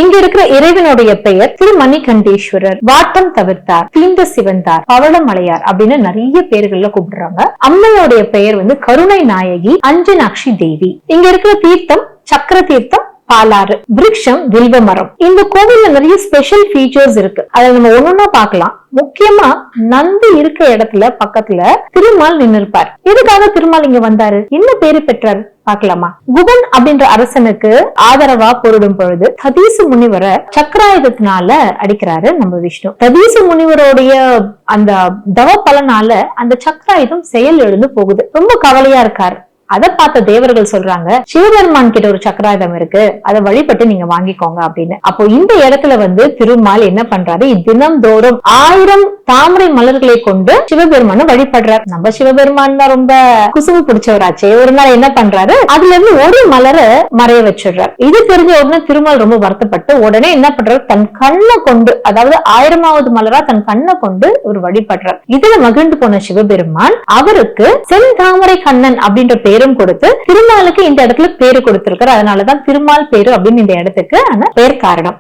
இங்க இருக்கிற இறைவனுடைய பெயர் திருமணிகண்டேஸ்வரர், வாட்டம் தவிர்த்தார், தீண்ட சிவந்தார், பவளமலையார் அப்படின்னு நிறைய பேர்கள்ல கூப்பிடுறாங்க. அம்மையோடைய பெயர் கருணை நாயகி, அஞ்சனாட்சி தேவி. இங்க இருக்கிற தீர்த்தம் சக்கர தீர்த்தம், பாலாறு, விருட்சம் வில்வ மரம். இந்த கோவில்ல நிறைய ஸ்பெஷல் ஃபீச்சர்ஸ் இருக்கு. அதை நம்ம ஒன்னொன்னா பார்க்கலாம். முக்கியமா நந்தி இருக்க இடத்துல பக்கத்துல திருமால் நின்று இருப்பார். எதுக்காக திருமால் இங்க வந்தாரு, என்ன பேரு பெற்றாரு பாக்கலாமா? குகன் அப்படின்ற அரசனுக்கு ஆதரவா போரிடும் பொழுது ததீச முனிவரை சக்கராயுதத்தினால அடிக்கிறாரு நம்ம விஷ்ணு. ததீச முனிவருடைய அந்த தவ பலனால அந்த சக்கராயுதம் செயல் எழுந்து போகுது. ரொம்ப கவலையா இருக்காரு. அதை பார்த்த தேவர்கள் சொல்றாங்க, சிவபெருமான் கிட்ட ஒரு சக்கராயுதம் இருக்கு, அதை வழிபட்டு நீங்க வாங்கிக்கோங்க அப்படின்னு. அப்போ இந்த இடத்துல திருமால் என்ன பண்றாரு, தினம்தோறும் 1000 தாமரை மலர்களை கொண்டு சிவபெருமான வழிபடுறாரு. நம்ம சிவபெருமான் தான் ரொம்ப குசும்பு பிடிச்சவராச்சே. ஒரு நாள் என்ன பண்றாரு, அதுல இருந்து ஒரு மலரை மறைய வச்சிடுறாரு. இது தெரிஞ்ச உடனே திருமால் ரொம்ப வருத்தப்பட்டு உடனே என்ன பண்றாரு, தன் கண்ணை கொண்டு, அதாவது 1000வது மலரா தன் கண்ணை கொண்டு ஒரு வழிபடுறார். இதுல மகிழ்ந்து போன சிவபெருமான் அவருக்கு செந்தாமரை கண்ணன் அப்படின்ற பேரும் கொடுத்து திருமாலுக்கு இந்த இடத்துல பேரு கொடுத்திருக்காரு. அதனாலதான் திருமால் பேரு அப்படின்னு இந்த இடத்துக்கு பேர் காரணம்.